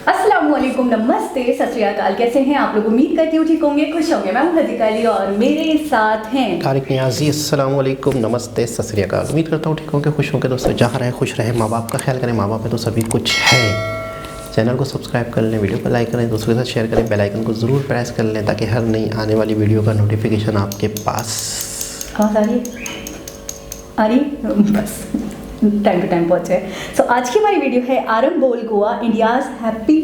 अस्सलाम वालेकुम, नमस्ते, सत श्री अकाल। कैसे हैं आप लोग? उम्मीद करती हूँ ठीक होंगे, खुश होंगे। मैं हूँ हदीका अली और मेरे साथ हैं तारिक नियाज़ी। अस्सलाम वालेकुम, नमस्ते, सत श्री अकाल। उम्मीद करता हूँ ठीक होंगे, खुश होंगे। दोस्तों जहाँ रहें खुश रहें, माँ बाप का ख्याल करें। माँ बाप में तो सभी कुछ है। चैनल को सब्सक्राइब कर लें, वीडियो को लाइक करें, दूसरों के साथ शेयर करें, बेल आइकन को ज़रूर प्रेस कर लें ताकि हर नई आने वाली वीडियो का नोटिफिकेशन आपके पास आ रही बस टाइम टू टाइम पहुँचे। सो आज की हमारी वीडियो है Arambol Goa India's happy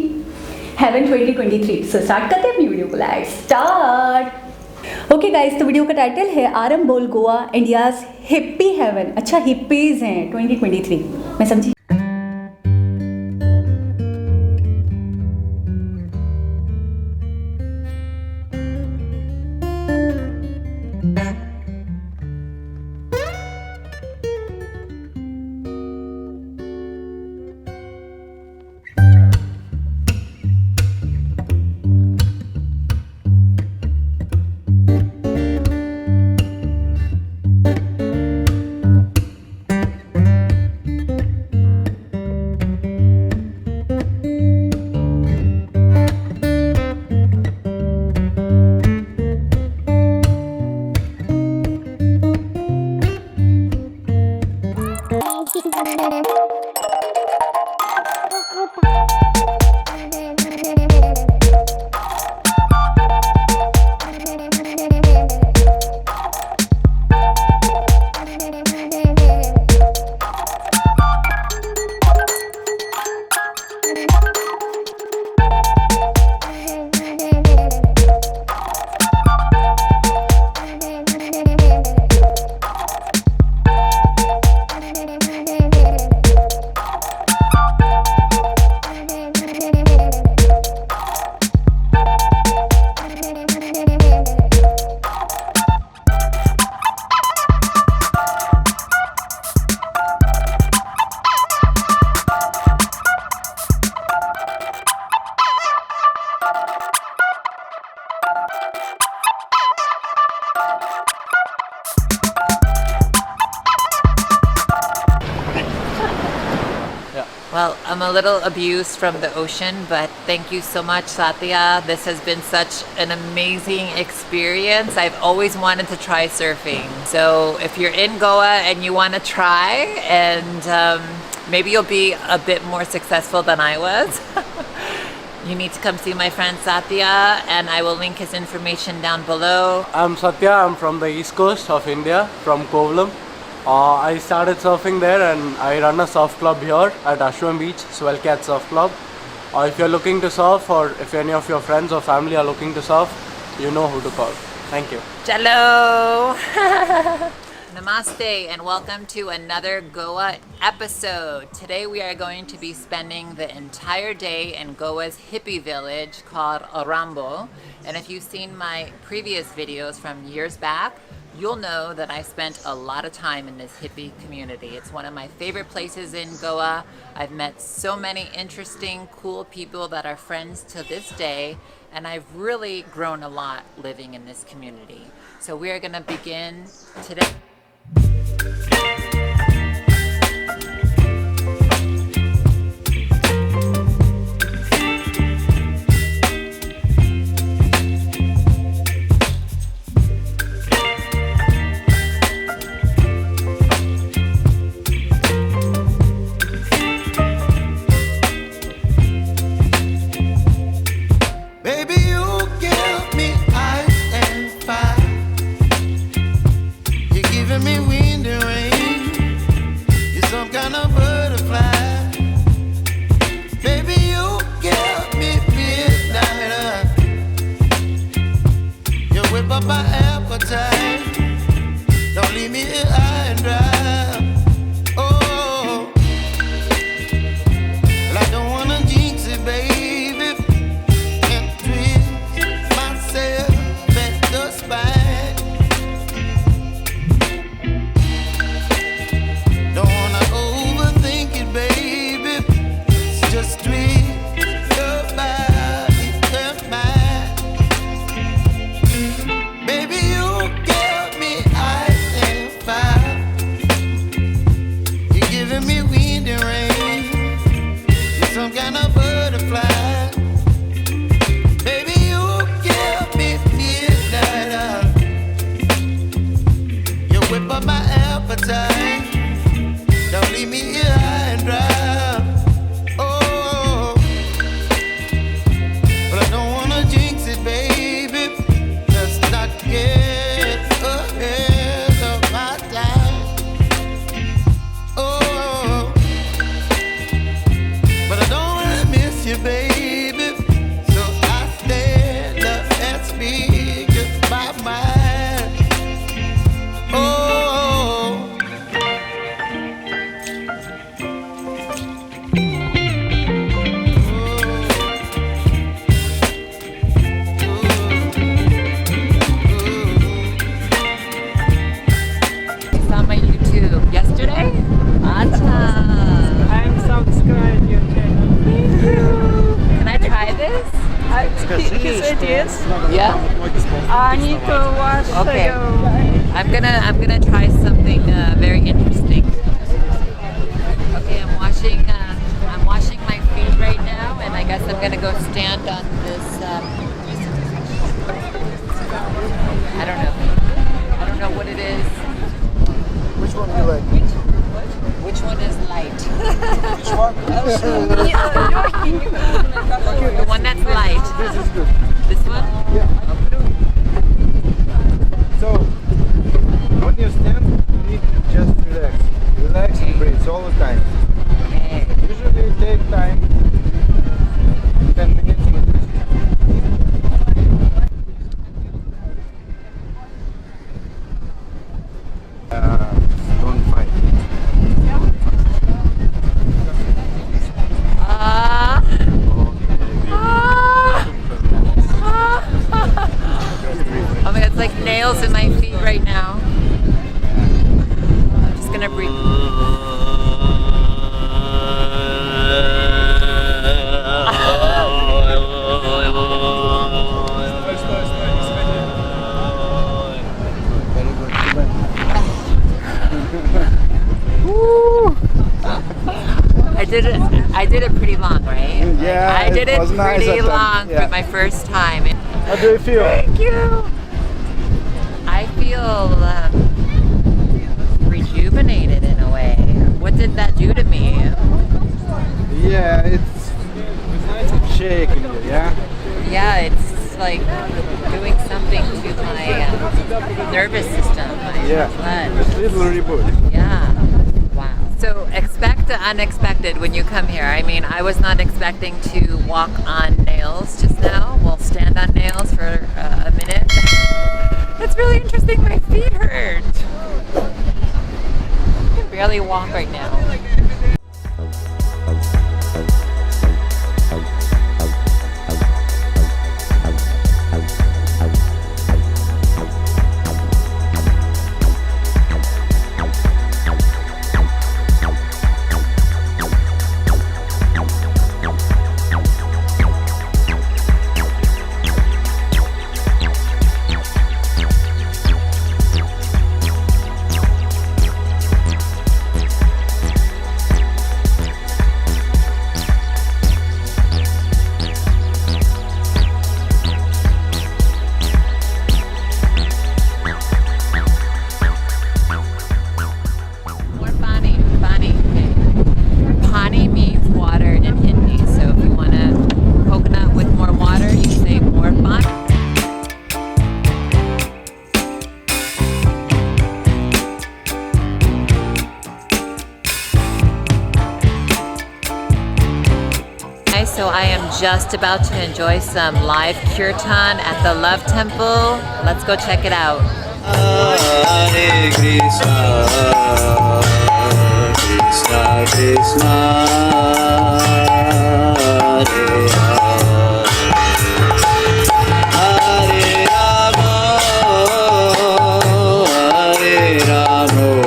heaven 2023। So start करते हैं अपनी वीडियो को। Let's start. ओके गाइस, तो वीडियो का टाइटल है Arambol Goa India's hippie haven. अच्छा, हिप्पीज़ हैं 2023, मैं समझी। Well, I'm a little abused from the ocean, but thank you so much, Satya. This has been such an amazing experience. I've always wanted to try surfing. So if you're in Goa and you want to try, and maybe you'll be a bit more successful than I was, you need to come see my friend Satya, and I will link his information down below. I'm Satya. I'm from the east coast of India, from Kovalam. I started surfing there and I run a surf club here at Ashwam Beach, Swellcat Surf Club. If you're looking to surf, or if any of your friends or family are looking to surf, you know who to call. Thank you. Hello. Namaste and welcome to another Goa episode. Today we are going to be spending the entire day in Goa's hippie village called Arambo. And if you've seen my previous videos from years back, you'll know that I spent a lot of time in this hippie community. It's one of my favorite places in Goa. I've met so many interesting, cool people that are friends to this day, and I've really grown a lot living in this community. So we are going to begin today. Baby, you give me ice and fire. You're giving you, baby. So I stand up and speak just my mind. Oh. Saw my YouTube yesterday. Acha. I'm subscribed your channel. Can I try this? His ideas. Yeah. I need to watch Okay. your I'm gonna try something very interesting. Okay, I'm washing my feet right now, and I guess I'm gonna go stand on this. I don't know what it is. Which one do you like? Which one is light? Which one? The one that's light. This is good. This one? So, when you stand, you need to just relax. Relax and breathe all the time. Okay. Usually it takes time. 10 minutes. Don't fight. Ah. Oh my god, it's like nails in my feet right now. I'm just gonna breathe. I did it pretty long, right? Yeah, I did it it was nice pretty attempt, long yeah. for my first time. How do you feel? Thank you. I feel rejuvenated in a way. What did that do to me? Yeah, it's shaking you, yeah? Yeah, it's like doing something to my nervous system, my Yeah, blood. just little reboot. Yeah. Wow. So expect the unexpected when you come here. I mean, I was not expecting to walk on nails just now. We'll stand on nails for a minute. It's really interesting. My feet hurt. I can barely walk right now. So I am just about to enjoy some live kirtan at the Love Temple. Let's go check it out. Hare Krishna, Krishna Krishna, Hare Hare, Hare Rama, Hare Rama,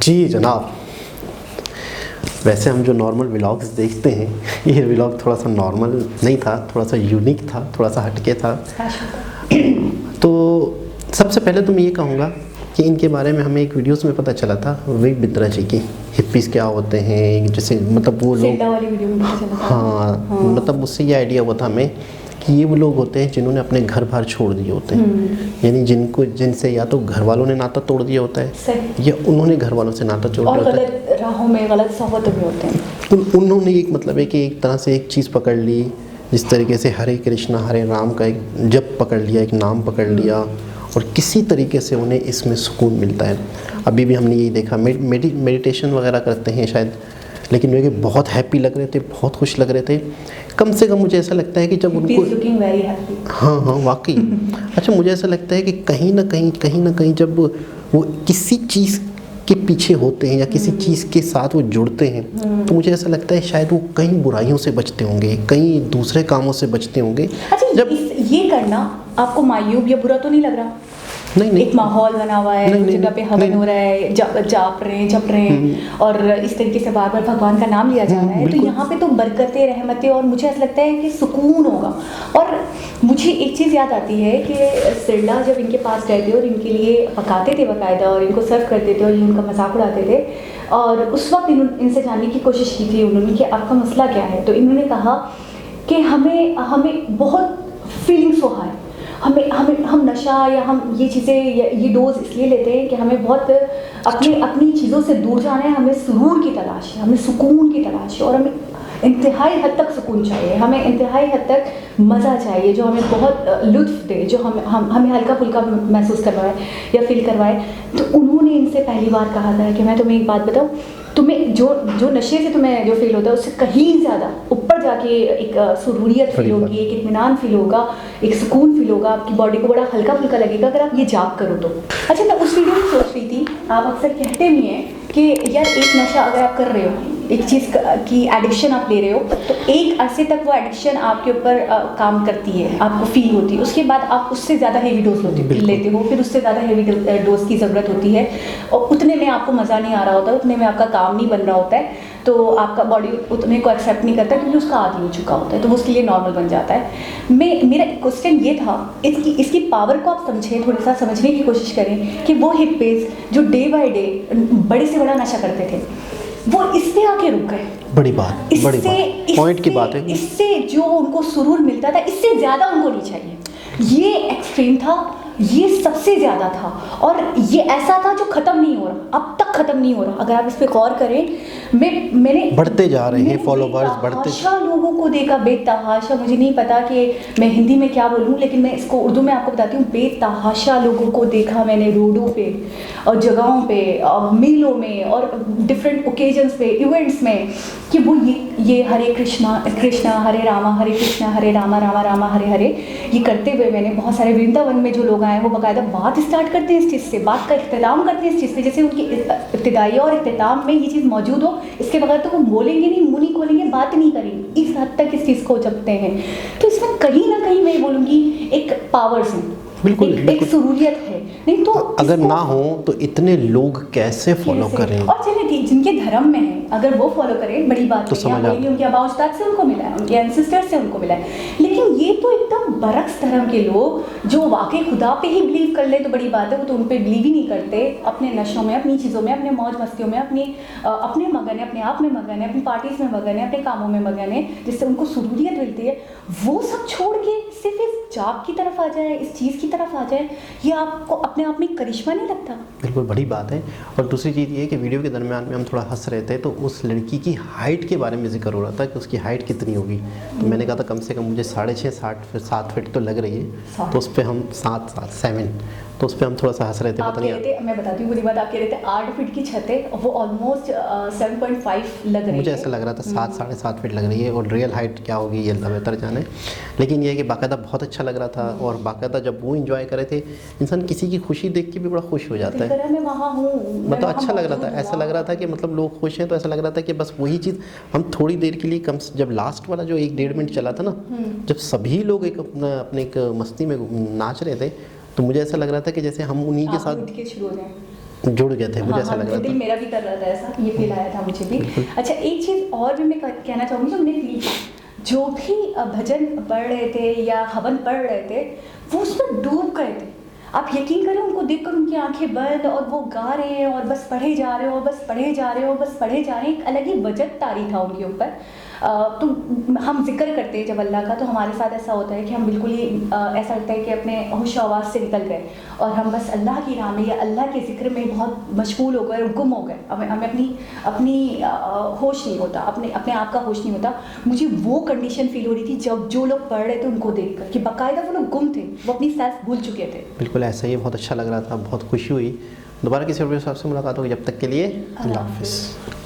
जी जनाब, वैसे हम जो normal vlogs देखते हैं, ये vlog थोड़ा सा normal नहीं था, थोड़ा सा यूनिक था, थोड़ा सा हटके था। तो सबसे पहले तो मैं ये कहूँगा कि इनके बारे में हमें एक वीडियोस में पता चला था, विवेक बिंद्रा जी की हिप्पीस क्या होते हैं, जैसे मतलब वो लोग, वाली वीडियो में पता चला था। हाँ, मतलब उससे ये आइडिया हुआ था हमें कि ये वो लोग होते हैं जिन्होंने अपने घर बार छोड़ दिए होते हैं, यानी जिनसे या तो घर वालों ने नाता तोड़ दिया होता है या उन्होंने घर वालों से नाता तोड़ दिया होता है, गलत राहों में, गलत सोहबतों में होते हैं। उन्होंने एक मतलब है कि एक तरह से एक चीज़ पकड़ ली, जिस तरीके से हरे कृष्णा हरे राम का एक जप पकड़ लिया, एक नाम पकड़ लिया, और किसी तरीके से उन्हें इसमें सुकून मिलता है। अभी भी हमने यही देखा, मेडिटेशन वगैरह करते हैं शायद, लेकिन वे बहुत हैप्पी लग रहे थे, बहुत खुश लग रहे थे। कम से कम मुझे ऐसा लगता है कि जब उनको, हाँ हाँ वाकई, अच्छा मुझे ऐसा लगता है कि कहीं ना कहीं जब वो किसी चीज़ के पीछे होते हैं या किसी चीज़ के साथ वो जुड़ते हैं, तो मुझे ऐसा लगता है शायद वो कई बुराइयों से बचते होंगे, कई दूसरे कामों से बचते होंगे। अच्छा, जब ये करना आपको मायूब या बुरा तो नहीं लग रहा? नहीं, एक माहौल बना हुआ है, जगह पे हवन हो रहा है, जप रहे हैं और इस तरीके से बार बार भगवान का नाम लिया जा रहा है, तो यहाँ पे तो बरकतें, रहमतें, और मुझे ऐसा लगता है कि सुकून होगा। और मुझे एक चीज़ याद आती है कि सिरला जब इनके पास गए थे और इनके लिए पकाते थे बाकायदा और इनको सर्व करते थे और ये उनका मजाक उड़ाते थे, और उस वक्त इनसे जानने की कोशिश की थी उन्होंने कि आपका मसला क्या है। तो इन्होंने कहा कि हमें बहुत फीलिंग्स हो है, हम नशा या हम ये चीज़ें, ये डोज इसलिए लेते हैं कि हमें बहुत अपनी चीज़ों से दूर जाना है, हमें सुरूर की तलाश है, हमें सुकून की तलाश है, और हमें इंतहाई हद तक सुकून चाहिए, हमें इंतहाई हद तक मज़ा चाहिए जो हमें बहुत लुत्फ़ दे, जो हमें हल्का फुल्का महसूस करवाए या फील करवाए। तो उन्होंने इनसे पहली बार कहा था कि मैं तुम्हें एक बात बताऊँ, तुम्हें जो नशे से तुम्हें जो फील होता है उससे कहीं ज़्यादा ऊपर जाके एक सुरूरियत फील होगी, एक इत्मीनान फील होगा, एक सुकून फील होगा, आपकी बॉडी को बड़ा हल्का फुल्का लगेगा अगर आप ये जाप करो तो। अच्छा, मैं उस वीडियो में सोच रही थी, आप अक्सर कहते भी हैं कि यार एक नशा अगर आप कर रहे हो, एक चीज़ की एडिक्शन आप ले रहे हो, तो एक अरसे तक वो एडिक्शन आपके ऊपर काम करती है, आपको फील होती है, उसके बाद आप उससे ज़्यादा हेवी डोज लेते हो, फिर उससे ज़्यादा हेवी डोज की ज़रूरत होती है, और उतने में आपको मज़ा नहीं आ रहा होता, उतने में आपका काम नहीं बन रहा होता है, तो आपका बॉडी उतने को एक्सेप्ट नहीं करता क्योंकि उसका आदी हो चुका होता है, तो वो उसके लिए नॉर्मल बन जाता है। मेरा क्वेश्चन ये था, इसकी पावर को आप समझें, थोड़ा सा समझने की कोशिश करें कि वो हिप्पीज जो डे बाय डे बड़े से बड़ा नशा करते थे, वो इससे आके रुक गए। बड़ी बात पॉइंट की बात है। इससे जो उनको सुरूर मिलता था, इससे ज़्यादा उनको नहीं चाहिए। ये एक्सट्रीम था, ये सबसे ज़्यादा था, और ये ऐसा था जो ख़त्म नहीं हो रहा, अब तक ख़त्म नहीं हो रहा। अगर आप इस पर गौर करें, मैंने बढ़ते जा रहे हैं फॉलोवर्स, बढ़ते लोगों को देखा, बेतहाशा, मुझे नहीं पता कि मैं हिंदी में क्या बोलूँ, लेकिन मैं इसको उर्दू में आपको बताती हूँ। बेतहाशा लोगों को देखा मैंने रोडों पे और जगहों पे और मेलों में और डिफरेंट ओकेजन्स पे, इवेंट्स में, कि वो ये हरे कृष्णा हरे रामा, हरे कृष्णा हरे रामा, रामा रामा हरे हरे, ये करते हुए मैंने बहुत सारे वृंदावन में जो लोग आए वो बाकायदा बात स्टार्ट करते हैं इस चीज़ से, बात का इख्तिताम करते हैं इस चीज़ से, जैसे उनकी इब्तिदाई और इख्तिताम में ये चीज़ मौजूद हो, इसके बगैर तो वो बोलेंगे नहीं, मुंह नहीं खोलेंगे, बात नहीं करेंगे, इस हद तक इस चीज़ को जपते हैं। तो इसमें कहीं ना कहीं मैं बोलूँगी एक पावर्स है, बिल्कुल, एक सुरूरियत है। नहीं तो अगर ना हो तो इतने लोग कैसे फॉलो करें? और चलिए ठीक, जिनके धर्म में है अगर वो फॉलो करें, बड़ी बात तो नहीं है, उनके आबाउस्ताद से उनको मिला है, उनके एंसेस्टर से उनको मिला है। लेकिन ये तो एकदम बरक्स धर्म के लोग जो वाकई खुदा पे ही बिलीव कर ले तो बड़ी बात है, वो तो उन पे बिलीव ही नहीं करते, अपने नशों में, अपनी चीज़ों में, अपने मौज मस्तियों में, अपने मगन है, अपने आप में मगन है, अपनी पार्टीज में मगन है, अपने कामों में मगन है, जिससे उनको सुरूरियत मिलती है। वो सब छोड़ के सिर्फ इस जाप की तरफ आ जाए, इस चीज़ की तरफ आ जाए, ये आपको अपने आप में करिश्मा नहीं लगता? बिल्कुल बड़ी बात है। और दूसरी चीज़ ये कि वीडियो के दरमियान में हम थोड़ा हंस रहे थे, तो उस लड़की की हाइट के बारे में जिक्र हो रहा था कि उसकी हाइट कितनी होगी, तो मैंने कहा था कम से कम मुझे 6.5 7 फीट तो लग रही है, तो उस पर हम 7 तो उस पर हम थोड़ा सा हंस रहे थे। पता नहीं, मैं बताती हूँ पूरी बात। आप कह रहे थे 8 फीट की छत है, वो ऑलमोस्ट 7.5 लग रही है, मुझे ऐसा लग रहा था 7 7.5 फीट लग रही है, और रियल हाइट क्या होगी ये अल्लाह बेहतर जाने। लेकिन ये है कि बाकायदा बहुत अच्छा लग रहा था, और बाकायदा जब वो इंजॉय करे थे, इंसान किसी की खुशी देख के भी बड़ा खुश हो जाता है। मैं वहाँ हूँ, मतलब अच्छा लग रहा था, ऐसा लग रहा था कि मतलब लोग खुश हैं, तो ऐसा लग रहा था कि बस वही चीज़ हम थोड़ी देर के लिए जब लास्ट वाला जो 1-1.5 मिनट चला था ना, जब सभी लोग एक अपने एक मस्ती में नाच रहे थे, तो मुझे ऐसा लग रहा था कि जैसे हम उन्हीं के साथ शुरू हो जाए। जुड़ गए थे, मुझे ऐसा लग रहा दिल था। मेरा भी कर रहा था ऐसा, ये फील आया था मुझे भी। अच्छा, एक चीज़ और भी मैं कहना चाहूँगी, जो हमने फील की, जो भी भजन पढ़ रहे थे या हवन पढ़ रहे थे, वो उसमें डूब गए थे। आप यकीन करें, उनको देखकर उनकी आंखें बंद, और वो गा रहे हैं और बस पढ़े जा रहे हो, बस पढ़े जा रहे हो, बस पढ़े जा रहे हैं। एक अलग ही वजद तारी था उनके ऊपर। तो हम जिक्र करते हैं जब अल्लाह का, तो हमारे साथ ऐसा होता है कि हम बिल्कुल ही ऐसा लगता है कि अपने होश आवाज़ से निकल गए और हम बस अल्लाह की नाम में या अल्लाह के जिक्र में बहुत मशगूल हो गए और गुम हो गए। हमें अपनी होश नहीं होता, अपने आप का होश नहीं होता। मुझे वो कंडीशन फील हो रही थी जब जो लोग पढ़ रहे थे उनको देखकर, कि बाकायदा वो लोग गुम थे, वो अपनी सेल्फ भूल चुके थे। बिल्कुल ऐसा ही, बहुत अच्छा लग रहा था, बहुत खुशी हुई। दोबारा किसी और वीडियो से आपसे मुलाकात होगी, जब तक के लिए अल्लाह हाफिज़।